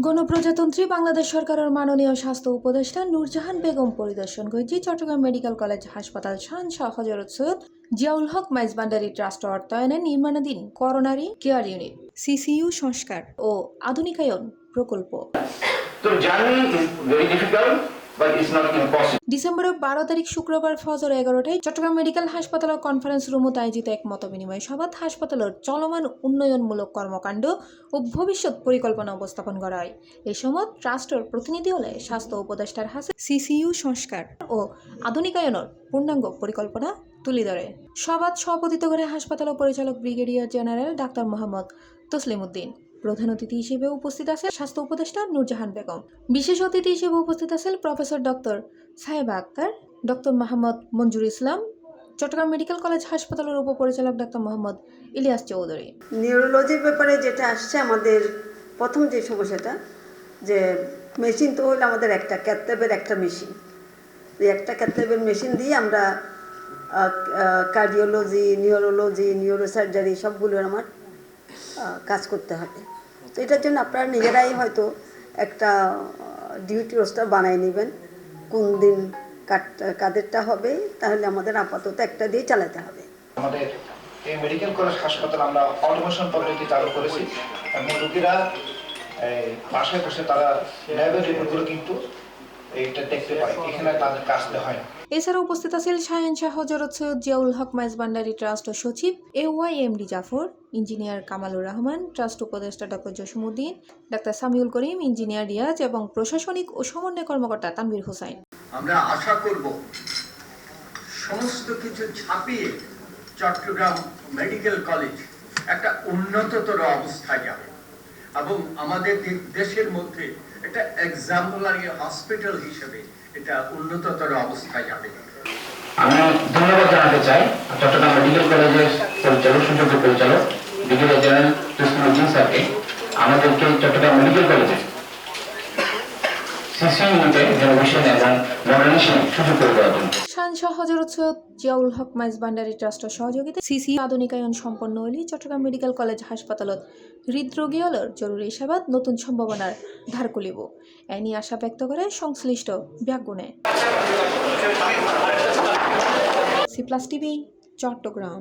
গণপ্রজাতন্ত্রী বাংলাদেশ সরকারের মাননীয় স্বাস্থ্য উপদেষ্টা নূরজাহান বেগম পরিদর্শন করেছি চট্টগ্রাম মেডিকেল কলেজ হাসপাতাল শাহ হযরত সৈয়দ জিয়াউল হক মাইজভান্ডারী ট্রাস্ট অর্থায়নে নির্মাণাধীন করোনারি কেয়ার ইউনিট সিসিইউ সংস্কার ও আধুনিকায়ন প্রকল্প। ডিসেম্বরের 12 তারিখ শুক্রবার ফজর 11টায় চট্টগ্রাম মেডিকেল হাসপাতালের কনফারেন্স রুমত আয়োজিত এক মতবিনিময় সভাত হাসপাতালের চলমান উন্নয়নমূলক কর্মকাণ্ড ও ভবিষ্যৎ পরিকল্পনা উপস্থাপন করা হয়। এই সময় ট্রাস্টের প্রতিনিধি হলে স্বাস্থ্য উপদেষ্টার হাতে সিসিইউ সংস্কার ও আধুনিকায়নের পূর্ণাঙ্গ পরিকল্পনা তুলে ধরে। সভাত সভাপতিত্ব করে হাসপাতালের পরিচালক brigadier general doctor Mohammad Taslim Uddin. প্রধান অতিথি হিসেবে উপস্থিত আছেন স্বাস্থ্য উপদেষ্টা নূরজাহান বেগম। বিশেষ অতিথি হিসেবে উপস্থিত আছেন প্রফেসর ডক্টর সাহেবা আক্তার, ডক্টর মোহাম্মদ মঞ্জুর ইসলাম, চট্টগ্রাম মেডিকেল কলেজ হাসপাতালের উপপরিচালক ডাক্তার মোহাম্মদ ইলিয়াস চৌধুরী। নিউরোলজির ব্যাপারে যেটা আসছে, আমাদের প্রথম যে সমস্যাটা, যে মেশিন তো হলো আমাদের একটা ক্যাথল্যাবের একটা মেশিন। এই একটা ক্যাথল্যাবের মেশিন দিয়ে আমরা কার্ডিওলজি, নিউরোলজি, নিউরোসার্জারি সবগুলোর আমার কাজ করতে হবে। তো এটার জন্য আপনারা নিজেরাই হয়তো একটা ডিউটি রোস্টার বানাই নেবেন, কোন দিন কাদেরটা হবে, তাহলে আমাদের আপাতত একটা দিয়ে চালাতে হবে। আমাদের এই মেডিকেল কলেজ হাসপাতাল আমরা অটোমেশন পদ্ধতি চালু করেছি এবং রোগীরা বাসায় বসে তারা ল্যাবের রিপোর্টগুলো কিন্তু এইটা দেখতে পায়, এখানে তাদের কাজতে হয় না। এছাড়া উপস্থিত আছেন শাহ হযরত সৈয়দ জিয়াউল হক মাইজভান্ডারী ট্রাস্ট সচিব AYMD Jafar, engineer Kamalur Rahman, trust উপদেষ্টা doctor Jasimuddin, doctor Samiul Karim, engineer Riaz এবং প্রশাসনিক ও সমন্বয় কর্মকর্তা তানভীর হোসেন। আমরা আশা করব সমস্ত কিছু ছাপিয়ে চট্টগ্রাম মেডিকেল কলেজ একটা উন্নততর অবস্থায় যাবে এবং আমাদের দেশের মধ্যে একটা এক্সাম্পলারি হসপিটাল হিসেবে এটা উন্নততর অবস্থায় যাবে। আমি ধন্যবাদ জানাতে চাই চট্টগ্রাম মেডিকেল কলেজের পরিচালক, সুযোগ্য পরিচালক ব্রিগেডিয়ার জেনারেল তসলিম উদ্দিন স্যারকে আমাদেরকে চট্টগ্রাম মেডিকেল কলেজে সিসিইউ ইউনিটের রেনোভেশন এবং মডার্নাইজেশন সুযোগ করে দেওয়ার জন্য। শাহ হযরত সৈয়দ জিয়াউল হক মাইজভান্ডারী ট্রাস্টের সহযোগিতায় সিসিইউ আধুনিকায়ন সম্পন্ন হলে চট্টগ্রাম মেডিকেল কলেজ হাসপাতালত হৃদরোগীদের জরুরি সেবাত নতুন সম্ভাবনার ধার খুলিব, এ নিয়ে আশা ব্যক্ত করে সংশ্লিষ্ট ব্যক্তিগণে। C+ TV, Chittagong.